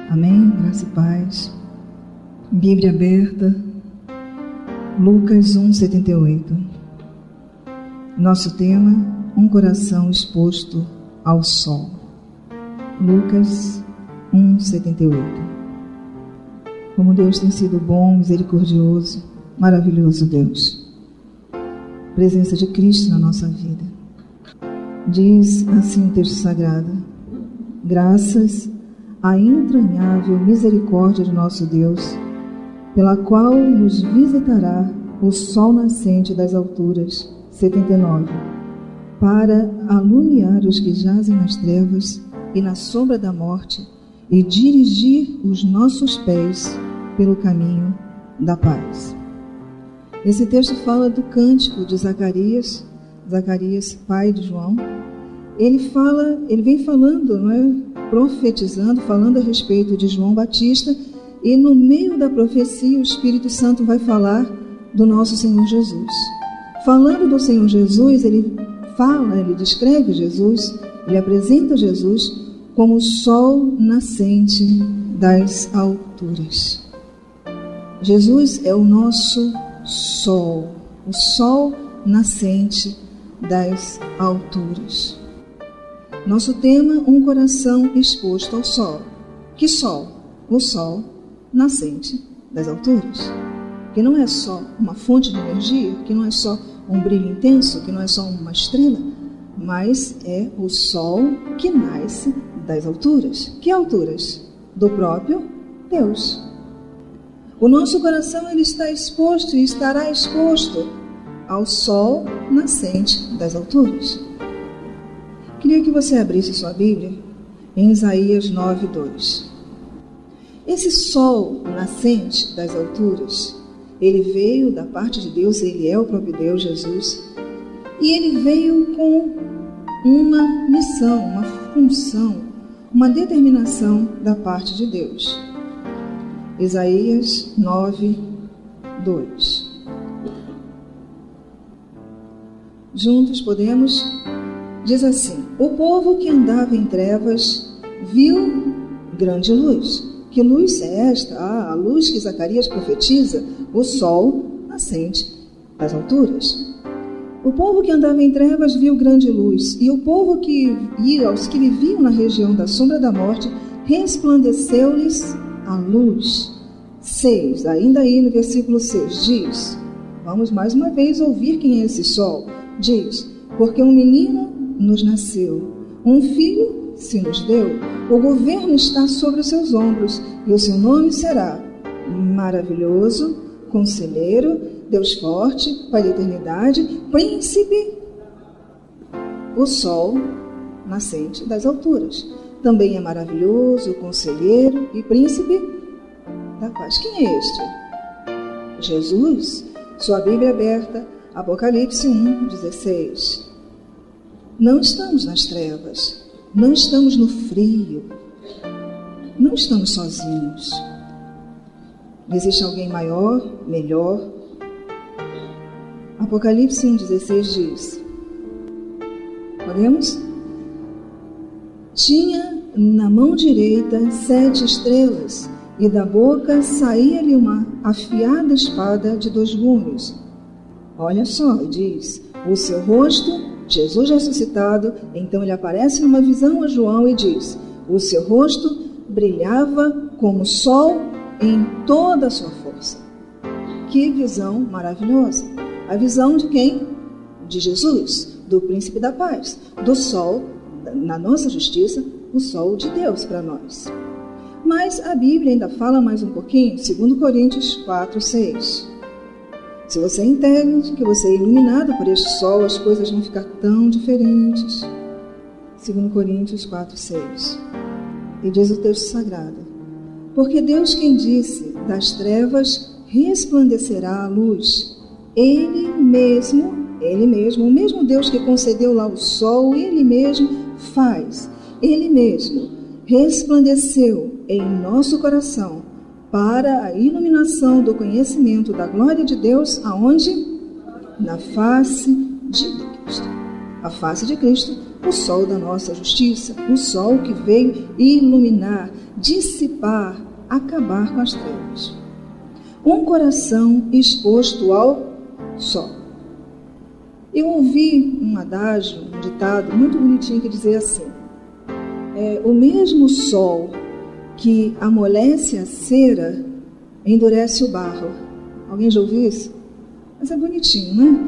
Amém? Graça e paz. Bíblia aberta, Lucas 1:78. Nosso tema, um coração exposto ao sol. Lucas 1:78. Como Deus tem sido bom, misericordioso, maravilhoso Deus. Presença de Cristo na nossa vida. Diz assim o texto sagrado: graças à entranhável misericórdia de nosso Deus, pela qual nos visitará o sol nascente das alturas, 79, para alumiar os que jazem nas trevas e na sombra da morte e dirigir os nossos pés pelo caminho da paz. Esse texto fala do cântico de Zacarias, pai de João. Ele vem falando, profetizando, falando a respeito de João Batista, e no meio da profecia o Espírito Santo vai falar do nosso Senhor Jesus. Falando do Senhor Jesus, ele descreve Jesus, ele apresenta Jesus como o sol nascente das alturas. Jesus é o nosso sol, o sol nascente das alturas. Nosso tema, um coração exposto ao sol. Que sol? O sol nascente das alturas. Que não é só uma fonte de energia, que não é só um brilho intenso, que não é só uma estrela, mas é o sol que nasce das alturas. Que alturas? Do próprio Deus. O nosso coração ele está exposto e estará exposto ao sol nascente das alturas. Queria que você abrisse sua Bíblia em Isaías 9:2. Esse sol nascente das alturas, ele veio da parte de Deus, ele é o próprio Deus, Jesus, e ele veio com uma missão, uma função, uma determinação da parte de Deus. Isaías 9:2. Juntos podemos, diz assim: o povo que andava em trevas viu grande luz. Que luz é esta? A luz que Zacarias profetiza, o sol nascente das alturas. O povo que andava em trevas viu grande luz, e o povo os que viviam na região da sombra da morte, resplandeceu-lhes a luz. 6, ainda aí no versículo 6, diz, vamos mais uma vez ouvir quem é esse sol. Diz, porque um menino nos nasceu, um filho se nos deu, o governo está sobre os seus ombros, e o seu nome será Maravilhoso, Conselheiro, Deus Forte, Pai da Eternidade, Príncipe, o sol nascente das alturas. Também é maravilhoso, Conselheiro e Príncipe da paz. Quem é este? Jesus. Sua Bíblia aberta, Apocalipse 1:16. Não estamos nas trevas, não estamos no frio, não estamos sozinhos. Existe alguém maior, melhor. Apocalipse 1:16 diz, podemos? Tinha na mão direita 7 estrelas, e da boca saía-lhe uma afiada espada de 2 gumes. Olha só, diz, o seu rosto, Jesus ressuscitado, então ele aparece numa visão a João e diz, o seu rosto brilhava como o sol em toda a sua força. Que visão maravilhosa! A visão de quem? De Jesus, do príncipe da paz, do sol, na nossa justiça, o sol de Deus para nós. Mas a Bíblia ainda fala mais um pouquinho, 2 Coríntios 4:6. Se você entende que você é iluminado por este sol, as coisas vão ficar tão diferentes. 2 Coríntios 4:6. E diz o texto sagrado, porque Deus quem disse, das trevas resplandecerá a luz. Ele mesmo, o mesmo Deus que concedeu lá o sol, Ele mesmo faz, Ele mesmo resplandeceu em nosso coração para a iluminação do conhecimento da glória de Deus, aonde? Na face de Cristo. A face de Cristo o sol da nossa justiça, o sol que veio iluminar, dissipar, acabar com as trevas. Um coração exposto ao sol. Eu ouvi um adágio, um ditado muito bonitinho que dizia assim: o mesmo sol que amolece a cera endurece o barro. Alguém já ouviu isso? Mas é bonitinho, né?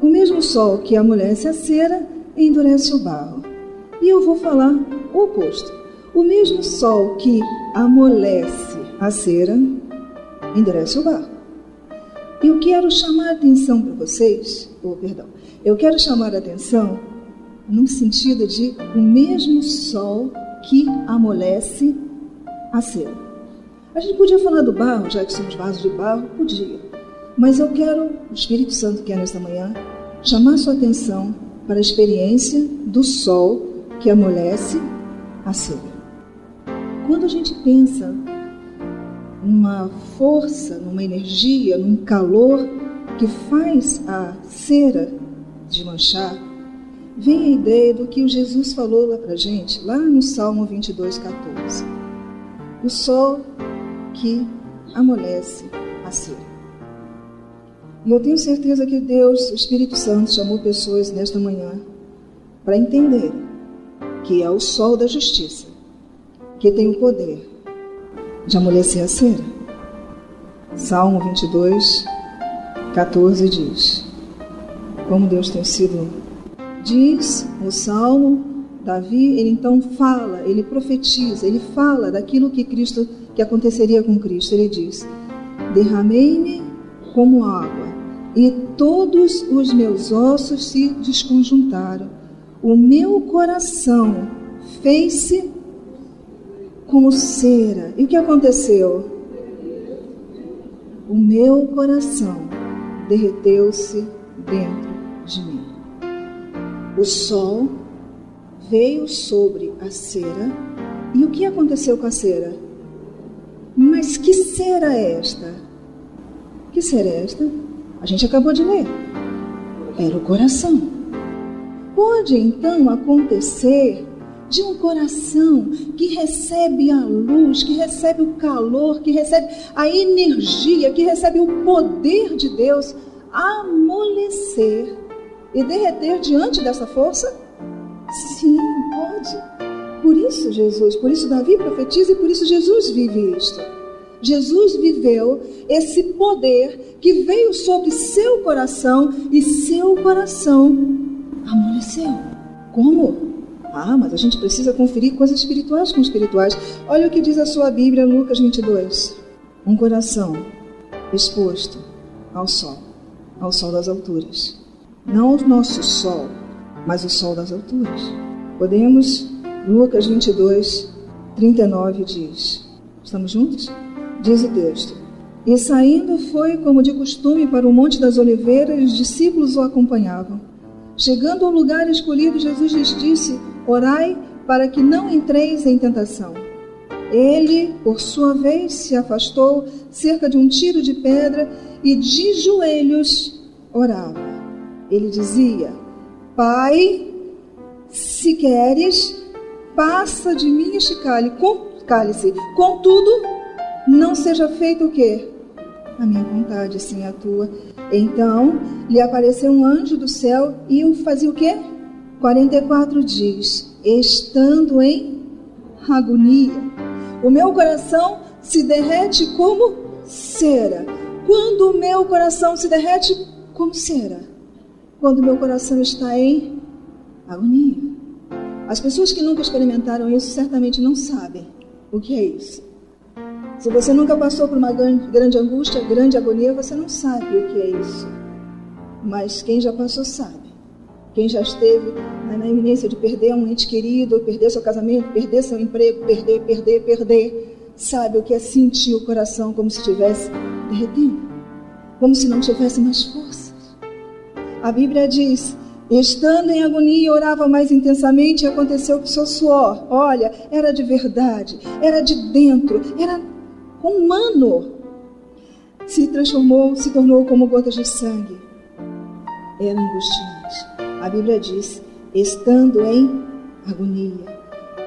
O mesmo sol que amolece a cera endurece o barro. E eu vou falar o oposto. O mesmo sol que amolece a cera endurece o barro. Eu quero chamar a atenção para vocês, eu quero chamar a atenção no sentido de o mesmo sol que amolece a cera. A gente podia falar do barro, já que somos vasos de barro, podia. Mas eu quero, o Espírito Santo quer nesta manhã, chamar sua atenção para a experiência do sol que amolece a cera. Quando a gente pensa numa força, numa energia, num calor que faz a cera desmanchar, vem a ideia do que o Jesus falou lá pra gente, lá no Salmo 22:14. O sol que amolece a cera. E eu tenho certeza que Deus, o Espírito Santo, chamou pessoas nesta manhã para entender que é o sol da justiça que tem o poder de amolecer a cera. Salmo 22:14 diz, como Deus tem sido, diz o Salmo, Davi, ele então fala, ele profetiza, ele fala daquilo que aconteceria com Cristo. Ele diz: derramei-me como água, e todos os meus ossos se desconjuntaram. O meu coração fez-se como cera. E o que aconteceu? O meu coração derreteu-se dentro de mim. O sol veio sobre a cera. E o que aconteceu com a cera? Mas que cera é esta? Que cera é esta? A gente acabou de ler. Era o coração. Pode então acontecer de um coração que recebe a luz, que recebe o calor, que recebe a energia, que recebe o poder de Deus, amolecer e derreter diante dessa força? Sim, pode. Por isso Davi profetiza e por isso Jesus vive isto. Jesus viveu esse poder que veio sobre seu coração e seu coração amoleceu. Como? Mas a gente precisa conferir coisas espirituais com espirituais. Olha o que diz a sua Bíblia, Lucas 22. Um coração exposto ao sol das alturas. Não o nosso sol, mas o sol das alturas. Lucas 22:39 diz, estamos juntos? Diz o texto: e saindo foi como de costume para o Monte das Oliveiras, e os discípulos o acompanhavam. Chegando ao lugar escolhido, Jesus lhes disse: orai para que não entreis em tentação. Ele, por sua vez, se afastou cerca de um tiro de pedra e de joelhos orava. Ele dizia: Pai, se queres, passa de mim este cálice. Contudo, não seja feito o quê? A minha vontade, sim a tua. Então lhe apareceu um anjo do céu e o fazia o quê? 44 diz, estando em agonia. O meu coração se derrete como cera. Quando o meu coração se derrete como cera? Quando o meu coração está em agonia. As pessoas que nunca experimentaram isso certamente não sabem o que é isso. Se você nunca passou por uma grande angústia, grande agonia, você não sabe o que é isso. Mas quem já passou sabe. Quem já esteve na iminência de perder um ente querido, perder seu casamento, perder seu emprego, perder, sabe o que é sentir o coração como se estivesse derretendo, como se não tivesse mais forças. A Bíblia diz, estando em agonia, orava mais intensamente e aconteceu que seu suor, olha, era de verdade, era de dentro, era humano, se tornou como gotas de sangue. Era angustiante. A Bíblia diz, estando em agonia.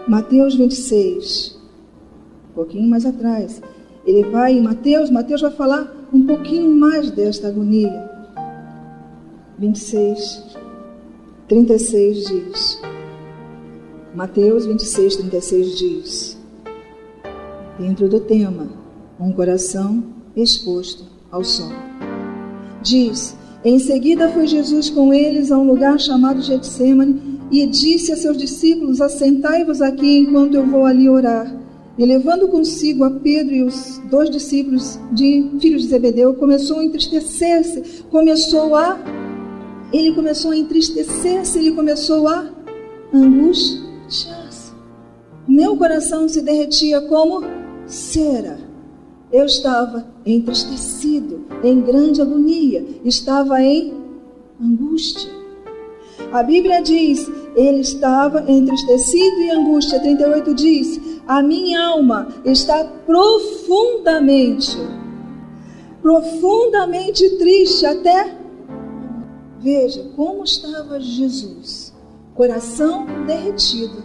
Mateus 26, um pouquinho mais atrás, ele vai em Mateus vai falar um pouquinho mais desta agonia. 26, 36 diz, Mateus 26, 36 diz, dentro do tema, um coração exposto ao sol. Diz, em seguida foi Jesus com eles a um lugar chamado Getsêmani e disse a seus discípulos, assentai-vos aqui enquanto eu vou ali orar. E levando consigo a Pedro e os 2 discípulos filhos de Zebedeu, começou a entristecer-se, ele começou a angustiar-se. Meu coração se derretia como cera. Eu estava entristecido, em grande agonia, estava em angústia. A Bíblia diz, ele estava entristecido e angústia. 38 diz, a minha alma está profundamente triste até... Veja como estava Jesus, coração derretido.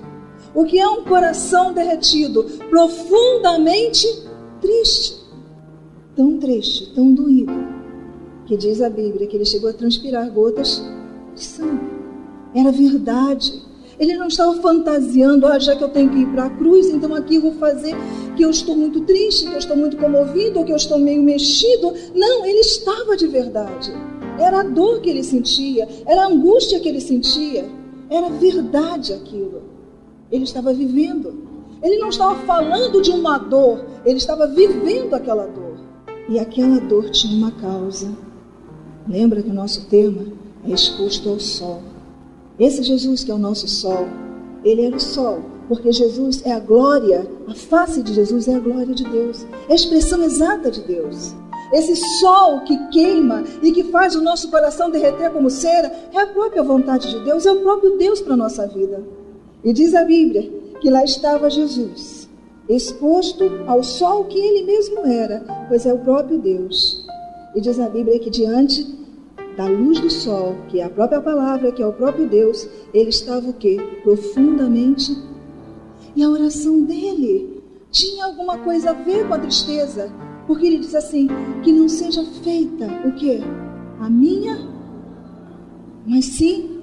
O que é um coração derretido? Profundamente triste, tão doído, que diz a Bíblia que ele chegou a transpirar gotas de sangue. Era verdade. Ele não estava fantasiando, já que eu tenho que ir para a cruz, então aqui eu vou fazer que eu estou muito triste, que eu estou muito comovido, ou que eu estou meio mexido. Não, ele estava de verdade. Era a dor que ele sentia, era a angústia que ele sentia, era verdade aquilo. Ele estava vivendo. Ele não estava falando de uma dor, ele estava vivendo aquela dor. E aquela dor tinha uma causa. Lembra que o nosso tema é exposto ao sol. Esse Jesus que é o nosso sol, ele era o sol, porque Jesus é a glória, a face de Jesus é a glória de Deus, é a expressão exata de Deus. Esse sol que queima e que faz o nosso coração derreter como cera, é a própria vontade de Deus, é o próprio Deus para a nossa vida. E diz a Bíblia que lá estava Jesus, exposto ao sol que ele mesmo era, pois é o próprio Deus. E diz a Bíblia que diante da luz do sol, que é a própria palavra, que é o próprio Deus, ele estava o quê? Profundamente. E a oração dele tinha alguma coisa a ver com a tristeza, porque ele diz assim, que não seja feita o quê? A minha, mas sim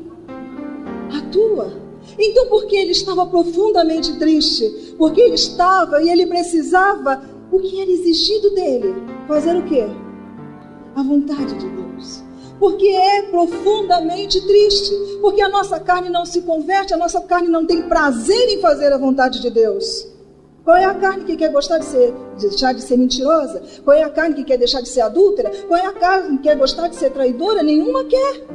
a tua. Então por que ele estava profundamente triste? Porque ele estava e ele precisava, o que era exigido dele? Fazer o quê? A vontade de Deus. Porque é profundamente triste, porque a nossa carne não se converte, a nossa carne não tem prazer em fazer a vontade de Deus. Qual é a carne que quer deixar de ser mentirosa? Qual é a carne que quer deixar de ser adúltera? Qual é a carne que quer gostar de ser traidora? Nenhuma quer.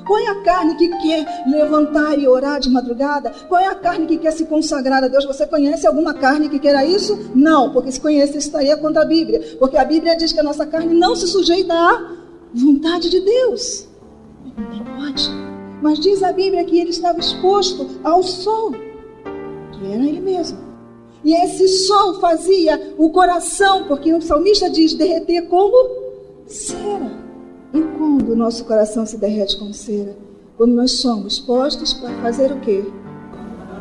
Qual é a carne que quer levantar e orar de madrugada? Qual é a carne que quer se consagrar a Deus? Você conhece alguma carne que queira isso? Não, porque se conhece, estaria contra a Bíblia. Porque a Bíblia diz que a nossa carne não se sujeita à vontade de Deus. Não pode. Mas diz a Bíblia que ele estava exposto ao sol, que era ele mesmo. E esse sol fazia o coração, porque o salmista diz, derreter como cera. E quando o nosso coração se derrete como cera? Quando nós somos postos para fazer o quê?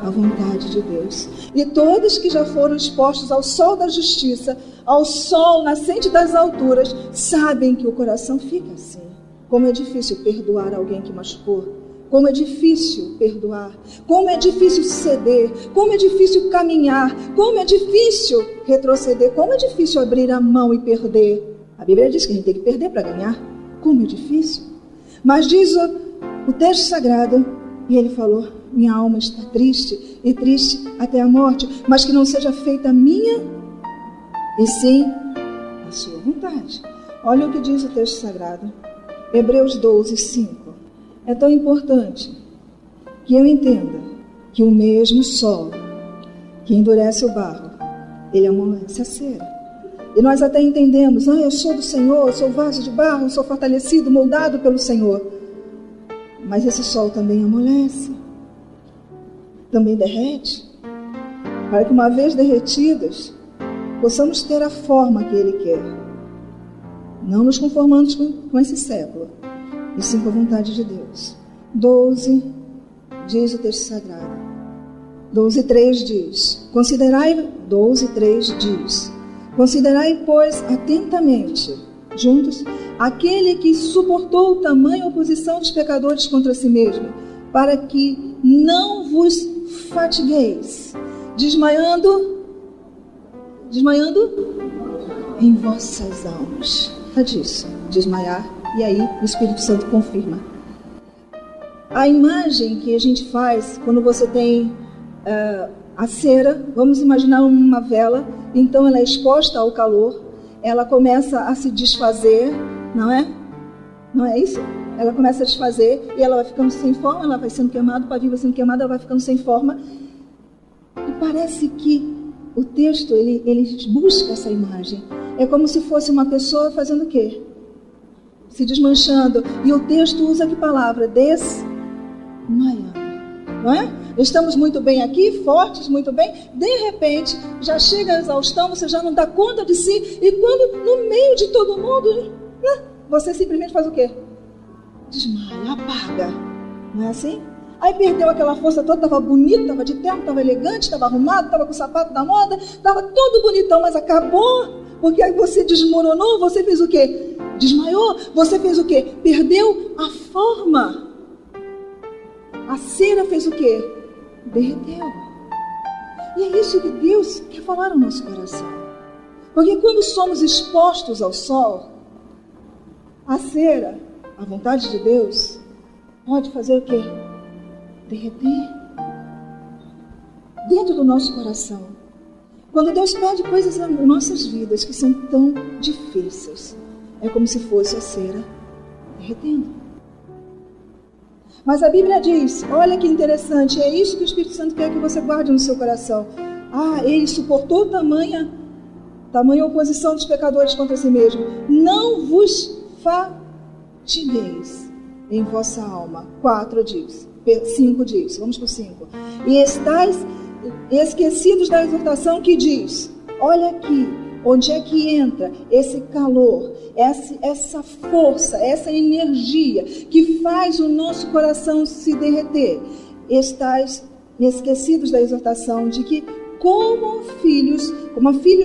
A vontade de Deus. E todos que já foram expostos ao sol da justiça, ao sol nascente das alturas, sabem que o coração fica assim. Como é difícil perdoar alguém que machucou. Como é difícil perdoar. Como é difícil ceder. Como é difícil caminhar. Como é difícil retroceder. Como é difícil abrir a mão e perder. A Bíblia diz que a gente tem que perder para ganhar. Como é difícil. Mas diz o texto sagrado, e ele falou, minha alma está triste, e triste até a morte, mas que não seja feita a minha, e sim a sua vontade. Olha o que diz o texto sagrado, Hebreus 12, 5. É tão importante que eu entenda que o mesmo sol que endurece o barro, ele amolece a cera. E nós até entendemos, eu sou do Senhor, eu sou vaso de barro, eu sou fortalecido, moldado pelo Senhor. Mas esse sol também amolece, também derrete, para que uma vez derretidas, possamos ter a forma que Ele quer. Não nos conformando com esse século, e sim com a vontade de Deus. 12, diz o texto sagrado. 12:3 diz, considerai, 12:3 diz, considerai, pois, atentamente, juntos, aquele que suportou tamanha oposição dos pecadores contra si mesmo, para que não vos fatigueis, desmaiando em vossas almas. É disso, desmaiar, e aí o Espírito Santo confirma. A imagem que a gente faz quando você tem a cera, vamos imaginar uma vela, então ela é exposta ao calor, ela começa a se desfazer, não é? Não é isso? Ela começa a desfazer e ela vai ficando sem forma, ela vai sendo queimada, o pavio vai sendo queimado, ela vai ficando sem forma. E parece que o texto, ele busca essa imagem. É como se fosse uma pessoa fazendo o quê? Se desmanchando. E o texto usa que palavra? Desmaiando. Não é? Estamos muito bem aqui, fortes, muito bem. De repente, já chega a exaustão, você já não dá conta de si. E quando no meio de todo mundo, você simplesmente faz o quê? Desmaia, apaga. Não é assim? Aí perdeu aquela força toda, estava bonito, estava de terno, estava elegante, estava arrumado, estava com o sapato da moda, estava todo bonitão, mas acabou, porque aí você desmoronou, você fez o quê? Desmaiou, você fez o quê? Perdeu a forma. A cera fez o quê? Derreteu. E é isso que Deus quer falar no nosso coração. Porque quando somos expostos ao sol, a cera, a vontade de Deus, pode fazer o quê? Derreter dentro do nosso coração. Quando Deus pede coisas nas nossas vidas que são tão difíceis, é como se fosse a cera derretendo. Mas a Bíblia diz, olha que interessante, é isso que o Espírito Santo quer que você guarde no seu coração. Ele suportou tamanha oposição dos pecadores contra si mesmo. Não vos fatigueis em vossa alma. 4 diz. 5 diz, vamos para o 5. E estáis esquecidos da exortação que diz, olha aqui, onde é que entra esse calor, essa força, essa energia que faz o nosso coração se derreter. Estáis esquecidos da exortação de que como filhos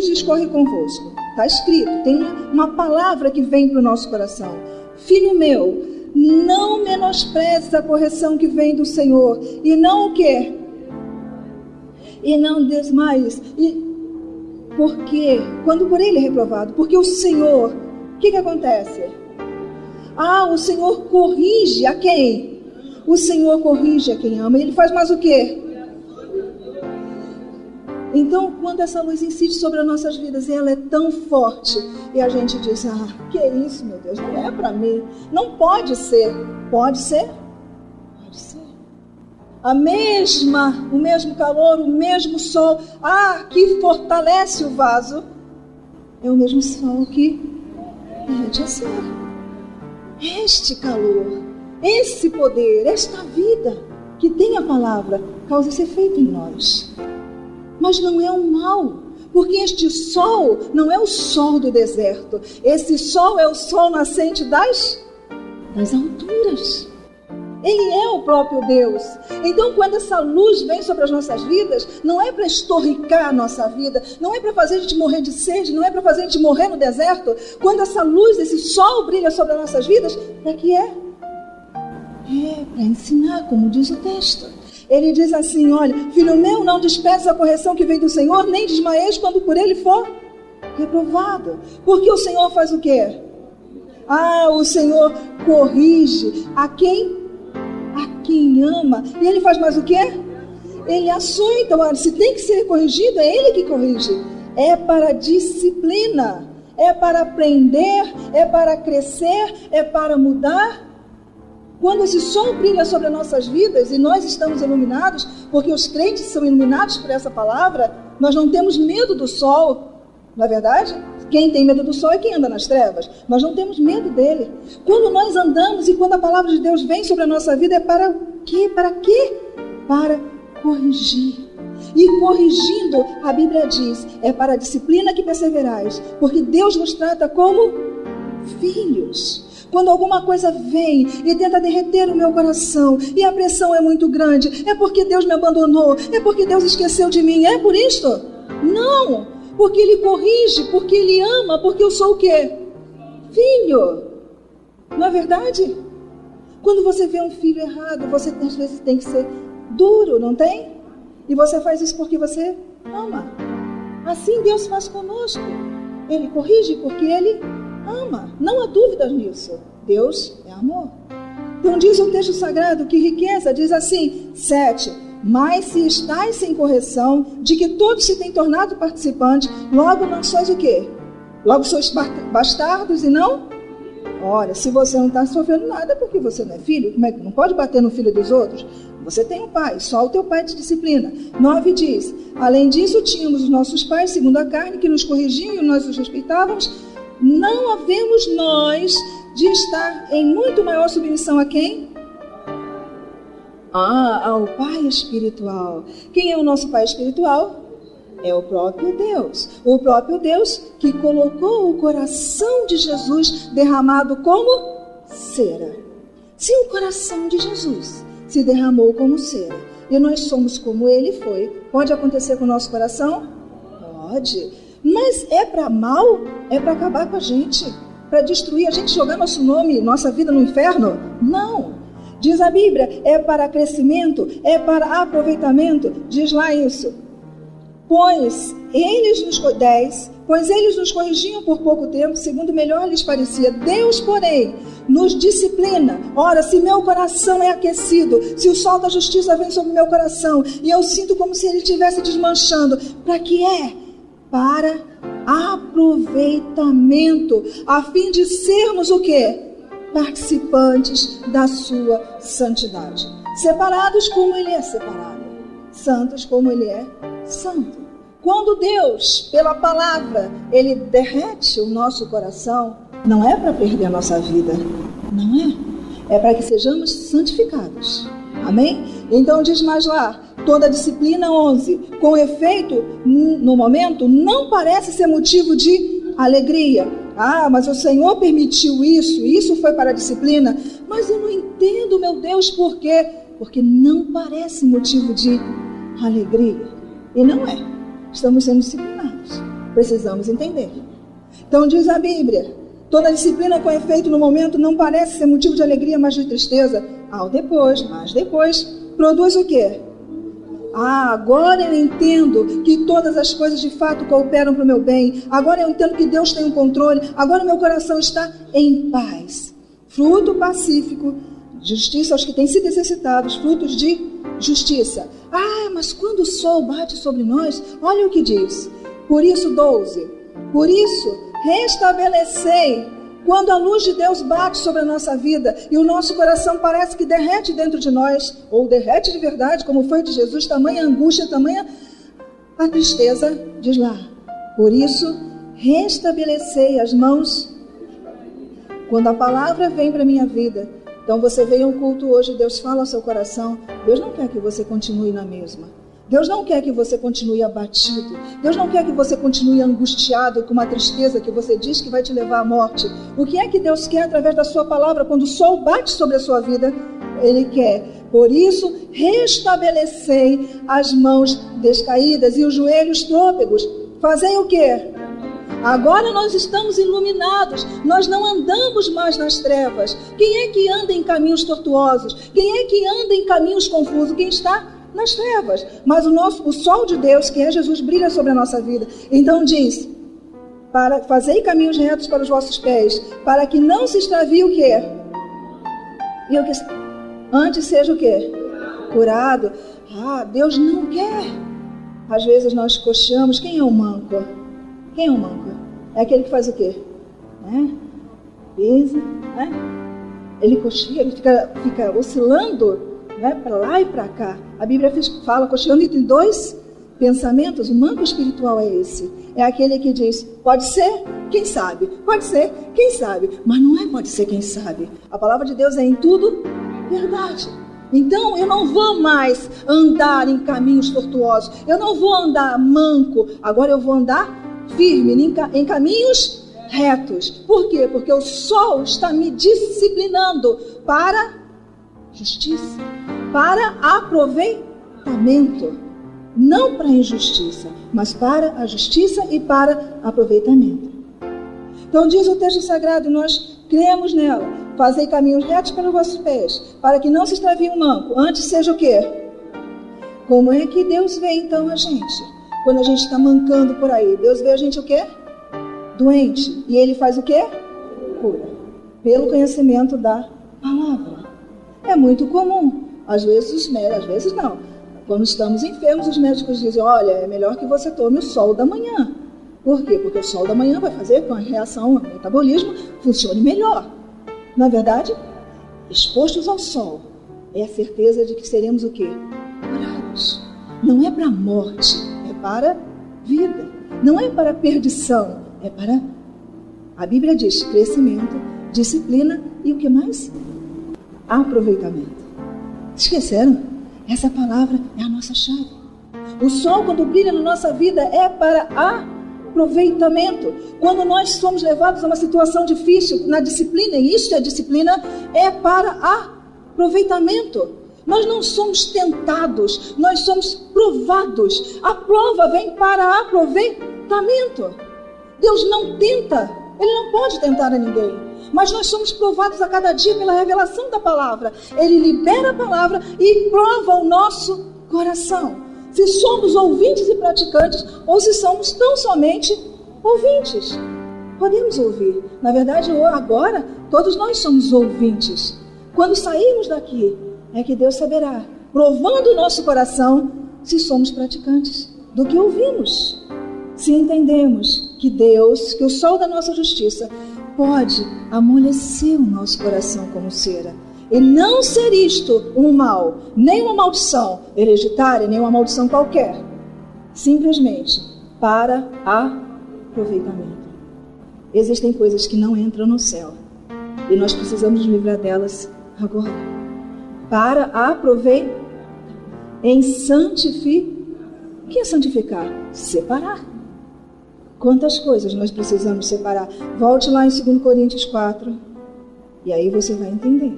discorre convosco. Está escrito, tem uma palavra que vem para o nosso coração. Filho meu, não menosprezes a correção que vem do Senhor, e não o quê? E não desmaies. Porque, quando por ele é reprovado, porque o Senhor, o que acontece? O Senhor corrige a quem? O Senhor corrige a quem ama, e ele faz mais o quê? Então, quando essa luz incide sobre as nossas vidas e ela é tão forte, e a gente diz, que é isso, meu Deus, não é para mim, não pode ser. Pode ser? Pode ser. O mesmo calor, o mesmo sol, que fortalece o vaso, é o mesmo sol que derrete a cera. Este calor, esse poder, esta vida que tem a palavra, causa esse efeito em nós. Mas não é um mal, porque este sol não é o sol do deserto. Esse sol é o sol nascente das alturas. Ele é o próprio Deus. Então, quando essa luz vem sobre as nossas vidas, não é para estorricar a nossa vida, não é para fazer a gente morrer de sede, não é para fazer a gente morrer no deserto. Quando essa luz, esse sol brilha sobre as nossas vidas, para que é? É para ensinar, como diz o texto. Ele diz assim, olha, filho meu, não desprezes a correção que vem do Senhor, nem desmaieis quando por ele for reprovado. Porque o Senhor faz o quê? O Senhor corrige a quem ama. E ele faz mais o quê? Ele açoita. Olha, se tem que ser corrigido, é ele que corrige. É para disciplina, é para aprender, é para crescer, é para mudar. Quando esse sol brilha sobre as nossas vidas e nós estamos iluminados, porque os crentes são iluminados por essa palavra, nós não temos medo do sol, não é verdade? Quem tem medo do sol é quem anda nas trevas. Nós não temos medo dele. Quando nós andamos e quando a palavra de Deus vem sobre a nossa vida, é para quê? Para quê? Para corrigir. E corrigindo, a Bíblia diz, é para a disciplina que perseverais, porque Deus nos trata como filhos. Quando alguma coisa vem e tenta derreter o meu coração e a pressão é muito grande, é porque Deus me abandonou, é porque Deus esqueceu de mim, é por isto? Não, porque Ele corrige, porque Ele ama, porque eu sou o quê? Filho. Não é verdade? Quando você vê um filho errado, você às vezes tem que ser duro, não tem? E você faz isso porque você ama. Assim Deus faz conosco. Ele corrige porque Ele ama. Não há dúvidas nisso. Deus é amor. Então diz o texto sagrado que riqueza, diz assim, 7. Mas se estáis sem correção, de que todos se têm tornado participantes, logo não sois o quê? Logo sois bastardos e não? Olha, se você não está sofrendo nada, é porque você não é filho. Como é que não pode bater no filho dos outros? Você tem um pai, só o teu pai te disciplina. 9 diz, além disso, tínhamos os nossos pais, segundo a carne, que nos corrigiam e nós os respeitávamos. Não havemos nós de estar em muito maior submissão a quem? Ao Pai espiritual. Quem é o nosso Pai espiritual? É o próprio Deus. O próprio Deus que colocou o coração de Jesus derramado como cera. Se o coração de Jesus se derramou como cera e nós somos como Ele foi, pode acontecer com o nosso coração? Pode. Mas é para mal? É para acabar com a gente? Para destruir a gente, jogar nosso nome, nossa vida no inferno? Não. Diz a Bíblia, é para crescimento, é para aproveitamento. Diz lá isso. Pois eles nos corrigiam por pouco tempo, segundo melhor lhes parecia. Deus, porém, nos disciplina. Ora, se meu coração é aquecido, se o sol da justiça vem sobre meu coração, e eu sinto como se ele estivesse desmanchando, para que é? Para aproveitamento, a fim de sermos o quê? Participantes da sua santidade. Separados como Ele é separado. Santos como Ele é santo. Quando Deus, pela palavra, Ele derrete o nosso coração, não é para perder a nossa vida, não é. É para que sejamos santificados. Amém? Então diz mais lá, toda disciplina 11, com efeito, no momento, não parece ser motivo de alegria. Mas o Senhor permitiu isso foi para a disciplina. Mas eu não entendo, meu Deus, por quê? Porque não parece motivo de alegria. E não é. Estamos sendo disciplinados. Precisamos entender. Então diz a Bíblia, toda disciplina com efeito no momento não parece ser motivo de alegria, mas de tristeza. Mas depois, produz o quê? Agora eu entendo que todas as coisas de fato cooperam para o meu bem. Agora eu entendo que Deus tem o controle. Agora meu coração está em paz. Fruto pacífico, justiça aos que têm sido necessitados, frutos de justiça. Mas quando o sol bate sobre nós, olha o que diz. Por isso, 12. Por isso, restabelecei. Quando a luz de Deus bate sobre a nossa vida e o nosso coração parece que derrete dentro de nós, ou derrete de verdade, como foi de Jesus, tamanha angústia, tamanha a tristeza, diz lá. Por isso, restabelecei as mãos. Quando a palavra vem para a minha vida, então você veio ao culto hoje, Deus fala ao seu coração, Deus não quer que você continue na mesma. Deus não quer que você continue abatido. Deus não quer que você continue angustiado com uma tristeza que você diz que vai te levar à morte. O que é que Deus quer através da sua palavra quando o sol bate sobre a sua vida? Ele quer. Por isso, restabelecei as mãos descaídas e os joelhos trôpegos. Fazei o quê? Agora nós estamos iluminados, nós não andamos mais nas trevas. Quem é que anda em caminhos tortuosos? Quem é que anda em caminhos confusos? Quem está nas trevas. Mas o sol de Deus, que é Jesus, brilha sobre a nossa vida. Então diz, fazei caminhos retos para os vossos pés, para que não se extravie o quê? E o que antes seja o quê? Curado. Deus não quer. Às vezes nós cocheamos. Quem é o manco? Quem é o manco? É aquele que faz o quê? Pisa, ele cochea, ele fica oscilando, para lá e para cá. A Bíblia fala, cocheando entre dois pensamentos. O manco espiritual é esse. É aquele que diz, pode ser, quem sabe? Pode ser, quem sabe? Mas não é pode ser, quem sabe. A palavra de Deus é em tudo verdade. Então eu não vou mais andar em caminhos tortuosos. Eu não vou andar manco. Agora eu vou andar firme em caminhos retos. Por quê? Porque o sol está me disciplinando para justiça, para aproveitamento. Não para injustiça, mas para a justiça e para aproveitamento. Então diz o texto sagrado, nós cremos nela. Fazei caminhos retos para os vossos pés, para que não se extravie o manco. Antes seja o quê? Como é que Deus vê então a gente? Quando a gente está mancando por aí, Deus vê a gente o quê? Doente. E Ele faz o quê? Cura. Pelo conhecimento da palavra. É muito comum. Às vezes não. Quando estamos enfermos, os médicos dizem, olha, é melhor que você tome o sol da manhã. Por quê? Porque o sol da manhã vai fazer com que a reação ao metabolismo funcione melhor. Na verdade, expostos ao sol, é a certeza de que seremos o quê? Curados. Não é para a morte, é para a vida. Não é para a perdição, é para... A Bíblia diz crescimento, disciplina e o que mais? Aproveitamento. Esqueceram? Essa palavra é a nossa chave. O sol, quando brilha na nossa vida, é para aproveitamento. Quando nós somos levados a uma situação difícil, na disciplina, e isso é disciplina, é para aproveitamento. Nós não somos tentados, nós somos provados. A prova vem para aproveitamento. Deus não tenta, Ele não pode tentar a ninguém. Mas nós somos provados a cada dia pela revelação da palavra. Ele libera a palavra e prova o nosso coração. Se somos ouvintes e praticantes, ou se somos tão somente ouvintes. Podemos ouvir. Na verdade, agora, todos nós somos ouvintes. Quando sairmos daqui, é que Deus saberá, provando o nosso coração, se somos praticantes do que ouvimos. Se entendemos que Deus, que o sol da nossa justiça, pode amolecer o nosso coração como cera. E não ser isto um mal, nem uma maldição hereditária, nem uma maldição qualquer. Simplesmente para aproveitamento. Existem coisas que não entram no céu. E nós precisamos nos livrar delas agora. Para aproveitar. Em santificar. O que é santificar? Separar. Quantas coisas nós precisamos separar? Volte lá em 2 Coríntios 4 e aí você vai entender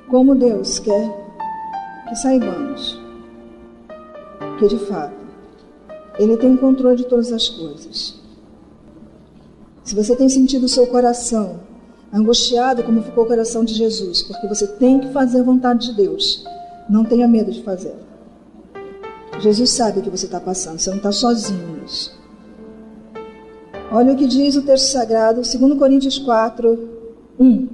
como Deus quer que saibamos que de fato Ele tem o controle de todas as coisas. Se você tem sentido o seu coração angustiado como ficou o coração de Jesus, porque você tem que fazer a vontade de Deus, não tenha medo de fazê-la. Jesus sabe o que você está passando, você não está sozinho nisso. Olha o que diz o texto sagrado, 2 Coríntios 4, 1.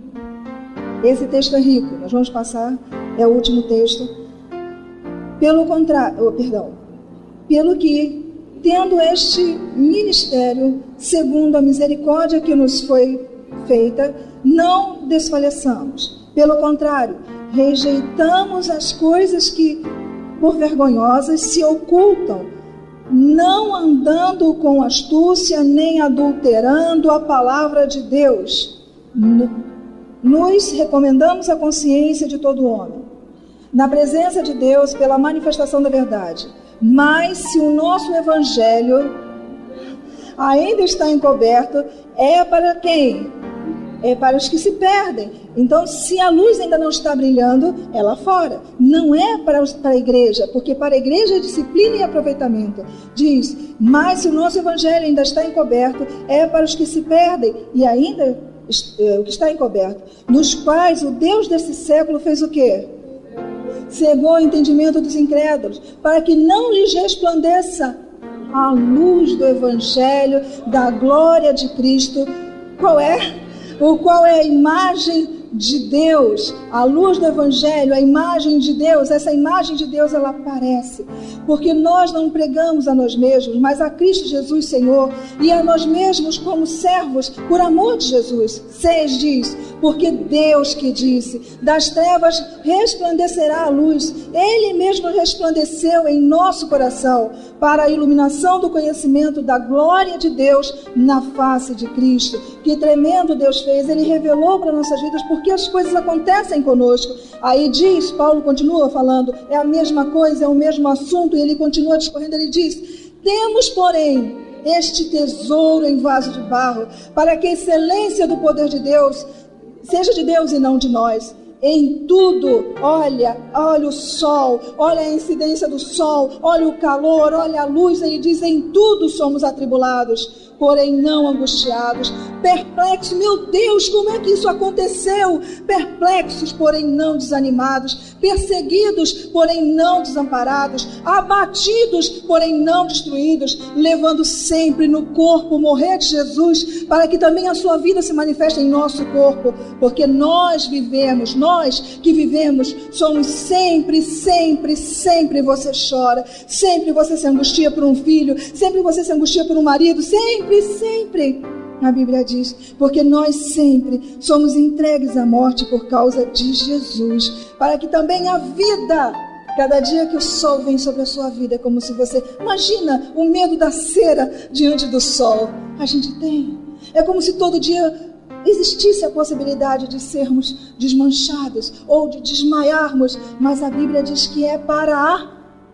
Esse texto é rico, nós vamos passar, é o último texto. Pelo que, tendo este ministério, segundo a misericórdia que nos foi feita, não desfaleçamos. Pelo contrário, rejeitamos as coisas que, por vergonhosas, se ocultam, não andando com astúcia, nem adulterando a palavra de Deus. Nos recomendamos a consciência de todo homem, na presença de Deus, pela manifestação da verdade. Mas se o nosso evangelho ainda está encoberto, é para quem? É para os que se perdem. Então, se a luz ainda não está brilhando, é lá fora. Não é para a igreja, porque para a igreja é disciplina e aproveitamento. Diz, mas se o nosso evangelho ainda está encoberto, é para os que se perdem e ainda o que está encoberto, nos quais o Deus desse século fez o quê? Cegou o entendimento dos incrédulos, para que não lhes resplandeça a luz do evangelho, da glória de Cristo. Qual é? O qual é a imagem de Deus, a luz do Evangelho, a imagem de Deus. Essa imagem de Deus, ela aparece, porque nós não pregamos a nós mesmos, mas a Cristo Jesus Senhor, e a nós mesmos como servos, por amor de Jesus. 6 diz, porque Deus que disse, das trevas resplandecerá a luz, Ele mesmo resplandeceu em nosso coração, para a iluminação do conhecimento da glória de Deus na face de Cristo. Que tremendo Deus fez, Ele revelou para nossas vidas, porque as coisas acontecem conosco. Aí diz, Paulo continua falando, é a mesma coisa, é o mesmo assunto, e ele continua discorrendo, ele diz, temos, porém, este tesouro em vaso de barro, para que a excelência do poder de Deus seja de Deus e não de nós. Em tudo, olha o sol, olha a incidência do sol, olha o calor, olha a luz. Ele diz: em tudo somos atribulados, porém não angustiados, perplexos. Meu Deus, como é que isso aconteceu? Perplexos, porém não desanimados, perseguidos, porém não desamparados, abatidos, porém não destruídos, levando sempre no corpo o morrer de Jesus, para que também a sua vida se manifeste em nosso corpo, porque nós que vivemos, somos sempre você chora, sempre você se angustia por um filho, sempre você se angustia por um marido, sempre, a Bíblia diz, porque nós sempre somos entregues à morte por causa de Jesus, para que também a vida, cada dia que o sol vem sobre a sua vida, é como se você, imagina o medo da cera diante do sol, a gente tem, é como se todo dia existisse a possibilidade de sermos desmanchados ou de desmaiarmos, mas a Bíblia diz que é para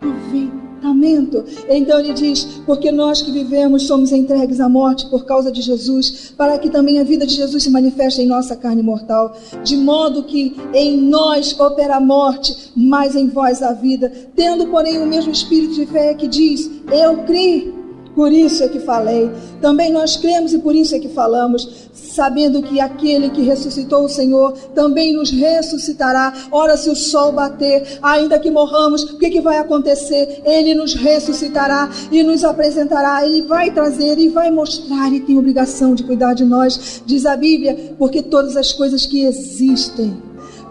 aproveitamento. Então ele diz: porque nós que vivemos somos entregues à morte por causa de Jesus, para que também a vida de Jesus se manifeste em nossa carne mortal, de modo que em nós opera a morte, mas em vós a vida, tendo porém o mesmo espírito de fé que diz: eu criei, por isso é que falei. Também nós cremos e por isso é que falamos, sabendo que aquele que ressuscitou o Senhor também nos ressuscitará. Ora, se o sol bater, ainda que morramos, o que vai acontecer? Ele nos ressuscitará e nos apresentará. Ele vai trazer e vai mostrar, e tem obrigação de cuidar de nós, diz a Bíblia, porque todas as coisas que existem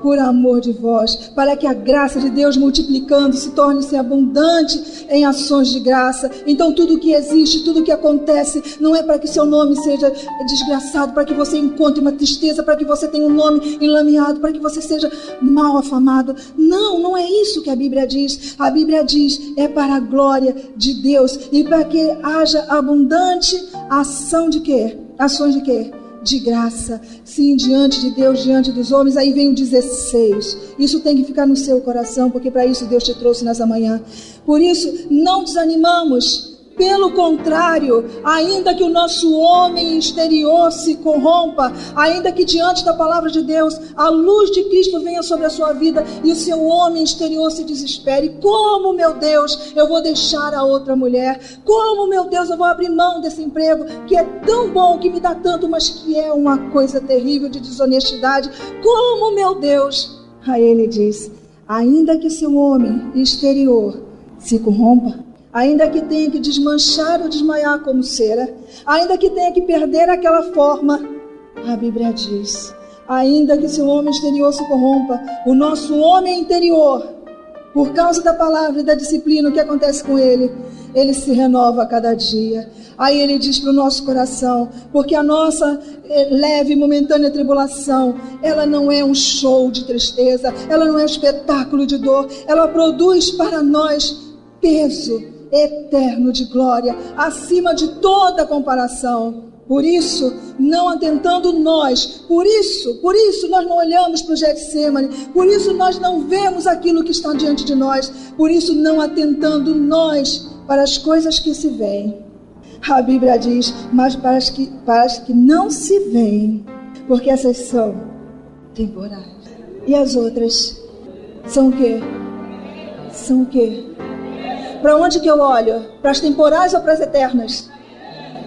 por amor de vós, para que a graça de Deus multiplicando se torne-se abundante em ações de graça. Então tudo que existe, tudo que acontece, não é para que seu nome seja desgraçado, para que você encontre uma tristeza, para que você tenha um nome enlameado, para que você seja mal afamado. Não é isso que a Bíblia diz. A Bíblia diz, é para a glória de Deus e para que haja abundante ação de quê? Ações de quê? De graça, sim, diante de Deus, diante dos homens. Aí vem o 16, isso tem que ficar no seu coração, porque para isso Deus te trouxe nessa manhã. Por isso, não desanimamos, pelo contrário, ainda que o nosso homem exterior se corrompa, ainda que diante da palavra de Deus, a luz de Cristo venha sobre a sua vida e o seu homem exterior se desespere. Como, meu Deus, eu vou deixar a outra mulher? Como, meu Deus, eu vou abrir mão desse emprego que é tão bom, que me dá tanto, mas que é uma coisa terrível de desonestidade? Como, meu Deus? Aí ele diz, ainda que seu homem exterior se corrompa, ainda que tenha que desmanchar ou desmaiar como cera, ainda que tenha que perder aquela forma, a Bíblia diz, ainda que seu homem exterior se corrompa, o nosso homem interior, por causa da palavra e da disciplina, o que acontece com ele? Ele se renova a cada dia. Aí ele diz para o nosso coração, porque a nossa leve e momentânea tribulação, ela não é um show de tristeza, ela não é um espetáculo de dor, ela produz para nós peso eterno de glória, acima de toda comparação. Por isso, não atentando nós, por isso nós não olhamos para o Getsemane, por isso nós não vemos aquilo que está diante de nós, por isso não atentando nós para as coisas que se veem. A Bíblia diz, mas para as que não se veem, porque essas são temporais. E as outras são o quê? São o quê? Para onde que eu olho? Para as temporais ou para as eternas?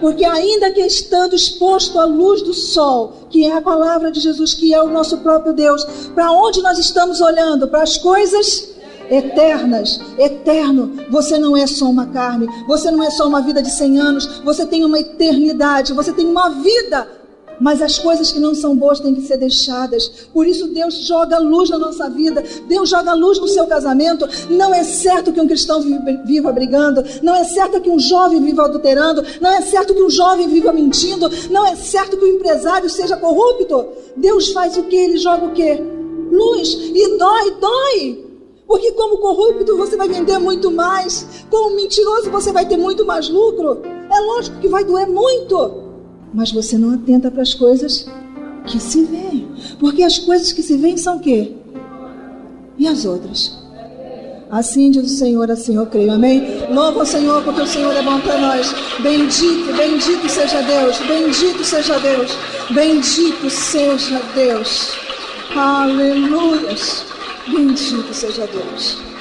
Porque ainda que estando exposto à luz do sol, que é a palavra de Jesus, que é o nosso próprio Deus, para onde nós estamos olhando? Para as coisas eternas, eterno. Você não é só uma carne, você não é só uma vida de 100 anos, você tem uma eternidade, você tem uma vida. Mas as coisas que não são boas têm que ser deixadas. Por isso Deus joga luz na nossa vida, Deus joga luz no seu casamento. Não é certo que um cristão viva brigando, não é certo que um jovem viva adulterando, não é certo que um jovem viva mentindo, não é certo que o empresário seja corrupto. Deus faz o quê? Ele joga o quê? Luz. E dói. Porque como corrupto você vai vender muito mais, como mentiroso você vai ter muito mais lucro. É lógico que vai doer muito. Mas você não atenta para as coisas que se veem. Porque as coisas que se veem são o quê? E as outras? Assim diz o Senhor, assim eu creio. Amém? Louva o Senhor, porque o Senhor é bom para nós. Bendito, bendito seja Deus, bendito seja Deus, bendito seja Deus. Aleluia, bendito seja Deus.